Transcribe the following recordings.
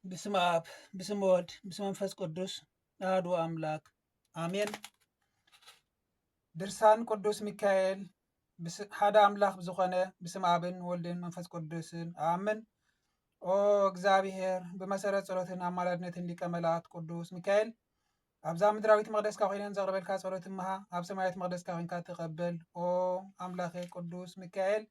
بسم آب بسم ولد بسم منفس قدوس أحد أملاك آمين درسان قدوس ميكائيل حدا أملاك بزخنة بسم آبن ولدن منفس قدوسن آمين أو እግዚአብሔር بمسرة ጸሎትን አማላድነትን ሊቀ መላእክት ቅዱስ ሚካኤል አብዛ ምድራዊት መቅደስካ ኮይነን ዘቅርበልካ ጸሎት እምሃ ኣብ ሰማያዊት መቅደስካ ኮይንካ ተቀበል ኦ አምላኬ ቅዱስ ሚካኤል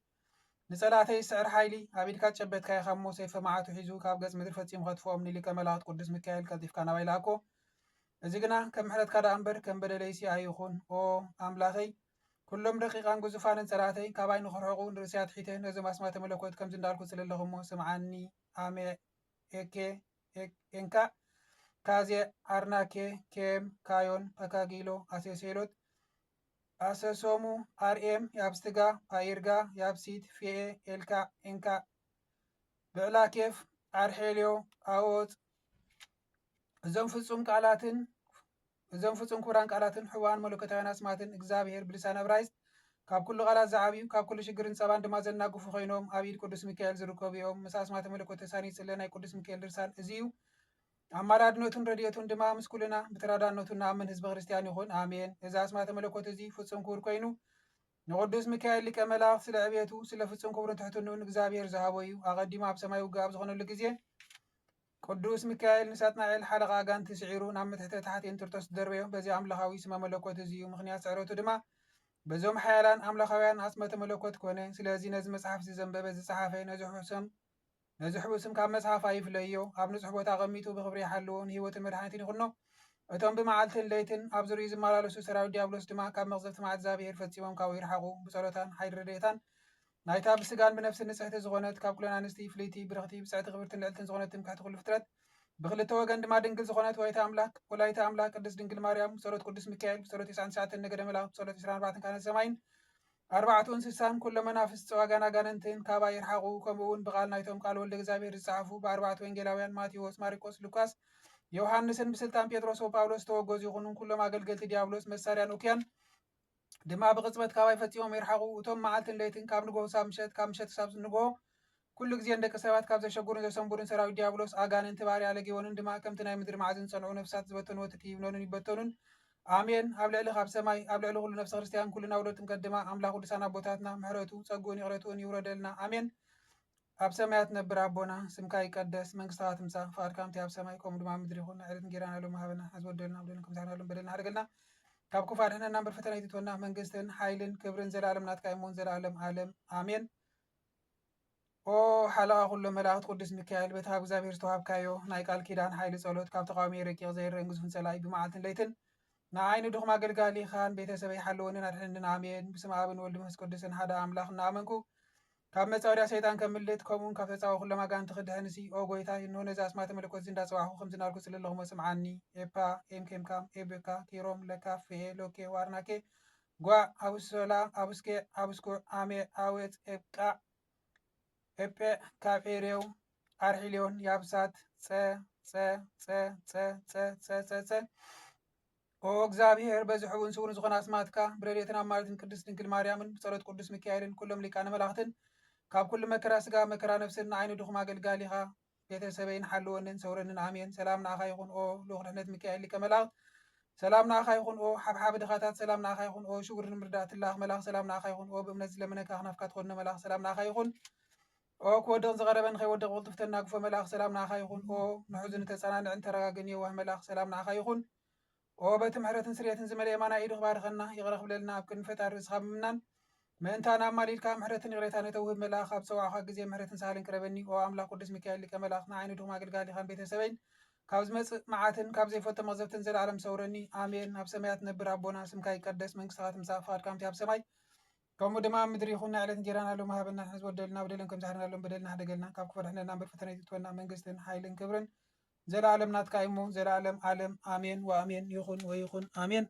ንጸላተይ ስዕር ሓይሊ ኣብ ኢድካ ጨበጥካ ኢኻ እሞ ሰይፈ መዓቱ ሒዙ ካብ ገጽ ምድሪ ፈጺሙ ከጥፍኦም ንሊቀ መላእክት ቅዱስ ሚካኤል ቀልጢፍካ ናባይ ላኮ እዚ ግና ከም ምሕረትካ ዳ እምበር ከም በደለይሲ ኣይኹን ኦ ኣምላኸይ ኩሎም ደቂቃን ግዙፋንን ጸላተይ ካባይ ንኽርሕቑ ንርእስያ ትሒተ ነዞም ኣስማተ መለኮት ከምዚ እንዳልኩ ስለለኹ እሞ ስምዓኒ ኣሜ ኤኬ ኤንካ ካዜ ኣርናኬ ኬም ካዮን ፓካጊሎ አሴሴሎት አሰሶሙ አርኤም ያብስትጋ ፓይርጋ ያብሲት ፊኤ ኤልካ ኤንካ ብዕላኬፍ አርሄልዮ አዎት እዞም ፍጹም ክቡራን ቃላትን ሕዋን መለኮታውያን ኣስማትን እግዚአብሔር ብልሳን ዕብራይስጥ ካብ ኩሉ ቃላት ዝዓብዩ ካብ ኩሉ ሽግርን ጸባን ድማ ዘናግፉ ኮይኖም ኣብ ኢድ ቅዱስ ሚካኤል ዝርከቡ እዮም። ምስ ኣስማተ መለኮት ተሳኒት ጽለ ናይ ቅዱስ ሚካኤል ድርሳን እዚዩ ኣማላድነቱን ረድኤቱን ድማ ምስ ኩልና ብተራዳእነቱ ንኣምን ህዝቢ ክርስቲያን ይኹን ኣሜን። እዚ ኣስማተ መለኮት እዚ ፍጹም ክቡር ኮይኑ ንቅዱስ ሚካኤል ሊቀ መላእክት ስለ ዕብየቱ ስለ ፍጹም ክቡርን ትሕትንኡን እግዚአብሔር ዝሃቦ እዩ። ኣቐዲሙ ኣብ ሰማይ ውግእ ኣብ ዝኾነሉ ግዜ ቅዱስ ሚካኤል ንሳጥናኤል ሓለቓ ኣጋንቲ ስዒሩ ናብ ምትሕተ ታሕቲ እንጥርጦስ ዝደርበዮ በዚ ኣምላኻዊ ስመ መለኮት እዚ እዩ። ምክንያት ስዕረቱ ድማ በዞም ሓያላን ኣምላኻውያን ኣስማተ መለኮት ኮነ። ስለዚ ነዚ መጽሓፍ ዘንበበ ዝፀሓፈ ነዚ ሕቡእ ስም ካብ መጽሓፍ ኣይፍለዮ ኣብ ንጹሕ ቦታ ቀሚጡ ብክብሪ ይሓልዎ ንሂወትን መድሓኒትን ይኹኖ። እቶም ብመዓልትን ለይትን ኣብ ዙርዩ ዝመላለሱ ሰራዊት ዲያብሎስ ድማ ካብ መቕዘፍቲ መዓት እግዚኣብሔር ፈፂሞም ካብኡ ይርሓቑ። ብጸሎታን ሓይሊ ረድኤታን ናይታ ብስጋን ብነፍስን ንጽሕቲ ዝኾነት ካብ ኩለን ኣንስቲ ፍልይቲ ብርኽቲ ብፅዕቲ ክብርትን ልዕልትን ዝኾነት ትምክሕቲ ኩሉ ፍጥረት ብክልተ ወገን ድማ ድንግል ዝኾነት ወላዲተ ኣምላክ ቅድስት ድንግል ማርያም ጸሎት ቅዱስ ሚካኤል ጸሎት 99 ነገደ መላእክት ጸሎት 24 ካህናተ ሰማይን 4 እንስሳን ኩሎም መናፍስት ፀዋጋን ኣጋንንትን ካባ ይርሓቑ። ከምኡውን ብቓል ናይቶም ቃል ወልደ እግዚአብሔር ዝፀሓፉ ብኣርባዕቱ ወንጌላውያን ማቴዎስ፣ ማርቆስ፣ ሉቃስ፣ ዮሃንስን ብስልጣን ጴጥሮስ ወጳውሎስ ተወገዙ ይኹኑ። ኩሎም ኣገልገልቲ ዲያብሎስ መሳርያን ኡክያን ድማ ብቅፅበት ካባይ ፈፂሞም ይርሓቑ። እቶም መዓልትን ለይትን ካብ ንጎሆ ሳብ ምሸት ካብ ምሸት ሳብ ንጎሆ ኩሉ ግዜ ደቂ ሰባት ካብ ዘሸጉርን ዘሰንቡርን ሰራዊት ዲያብሎስ ኣጋንንቲ ባርያ ለጊዮንን ድማ ከምቲ ናይ ምድሪ ማዕዝን ፀንዑ ነፍሳት ዝበተንዎ ትክይብሎንን ይበተኑን ኣሜን። ኣብ ልዕሊ ካብ ሰማይ ኣብ ልዕሊ ኩሉ ነፍሲ ክርስቲያን ኩልና ውሉድ ጥምቀት ድማ ኣምላኽ ቅዱሳን ኣቦታትና ምሕረቱ ፀጉን ይቕረቱን ይውረደልና ኣሜን። ኣብ ሰማያት ነብር ኣቦና ስምካ ይቀደስ መንግስትካ ትምጻእ ፈቃድካ ከምቲ ኣብ ሰማይ ከምኡ ድማ ምድሪ ይኹን ዕለትን ጌራና ሎም ሃበና ኣዝወደልና ብደልና ከምዛናሎም በደልና ሓደገልና ካብ ክፋድ ሕነና እምበር ፈተና ይትወና መንግስትን ሓይልን ክብርን ዘለዓለም ናትካ እሞን ዘለዓለም ዓለም ኣሜን። ኦ ሓለቓ ኩሎም መላእክት ቅዱስ ሚካኤል በታ እግዚኣብሔር ዝተዋሃብካዮ ናይ ቃል ኪዳን ሓይሊ ጸሎት ካብ ተቃዋሚ ረቂቕ ዘይርአን ግዙፍን ጸላይ ብመዓልትን ለይትን ንዓይኒ ድኹም ኣገልጋሊኻን ቤተሰበይ ሓለወንን ኣድሕንንን ኣሜን። ብስመ ኣብን ወልድ መንፈስ ቅዱስን ሓደ ኣምላኽ እናኣመንኩ ካብ መጻወርያ ሰይጣን ከምልት ከምኡውን ካብ ተጻወ ኩሎም ኣጋንንቲ ክድሕንሲ ኦ ጎይታ እንሆ ነዚ ኣስማተ መለኮት እዚ እንዳፀዋዕኹ ከም ዝናልኩ ስለለኹሞ ስምዓኒ ኤፓ ኤምኬምካም ኤቤካ ኪሮም ለካ ፍሄ ሎኬ ዋርናኬ ጓ ኣቡሶላ ኣቡስኬ ኣቡስኩዕ ኣሜ ኣዌፅ ኤብቃ ኤጴ ካብ ኤሬው ኣርሒልዮን ያብሳት ፀ ኦ እግዚአብሔር በዚ ሕቡእን ስውርን ዝኾነ ኣስማትካ ብረድኤትን ኣማልትን ቅድስት ድንግል ማርያምን ብጸሎት ቅዱስ ሚካኤልን ኩሎም ሊቃነ መላእክትን ካብ ኩሉ መከራ ስጋ መከራ ነፍስን ንዓይኒ ድኹም ኣገልጋሊኻ ቤተሰበይን ሓልወንን ሰውረንን ኣሜን። ሰላም ንኣኻ ይኹን ኦ ልኡኽ ድሕነት ሚካኤል ሊቀ መላእክት ሰላም ንኣኻ ይኹን ኦ ሓብሓብ ድኻታት ሰላም ንኣኻ ይኹን ኦ ሽጉርን ምርዳእት ትላኽ መላኽ ሰላም ንኣኻ ይኹን ኦ ብእምነት ዝለመነካ ክናፍካ ትኾነ መላኽ ሰላም ንኣኻ ይኹን ኦ ክወድቕ ዝቐረበን ከይወድቕ ቅልጥፍተና ግፎ መላኽ ሰላም ንኣኻ ይኹን ኦ ንሑዝን ተጸናንዕን ተረጋግን የዋህ መላኽ ሰላም ንኣኻ ይኹን ኦ በቲ ምሕረትን ስርየትን ዝመልአ የማና ኢዱ ክባርኸና ይቕረ ክብለልና ኣብ ቅድሚ ፈጣሪ ርእስኻ ብምምናን ምእንታና ኣማሊድካ ምሕረትን ይቕሬታ ነተውህብ መላኽ ኣብ ፀዋዕኻ ግዜ ምሕረትን ሳህልን ቅረበኒ ኦ ኣምላኽ ቅዱስ ሚካኤል ሊቀ መላእክት ንዓይኒ ድኹም ኣገልጋሊኻን ቤተሰበይን ካብ ዝመፅእ መዓትን ካብ ዘይፈቶ መቕዘፍትን ዘለዓለም ሰውረኒ ኣሜን። ኣብ ሰማያት ነብር ኣቦና ስምካ ይቀደስ መንግስትካ ትምጻእ ፈቃድካ ከምቲ ኣብ ሰማይ ከምኡ ድማ ኣብ ምድሪ ይኹን ዕለትን ጌራና ሎም ሃበና ሕዝ ወደልና በደልን ከም ዝሓደናሎም በደልና ሓደገልና ካብ ክፈር ሕነና እምበር ፈተና ይትወና መንግስትን ሓይልን ክብርን ዘለዓለም ናትካ እሞ ዘለዓለም ዓለም ኣሜን ወኣሜን ይኹን ወይኹን ኣሜን።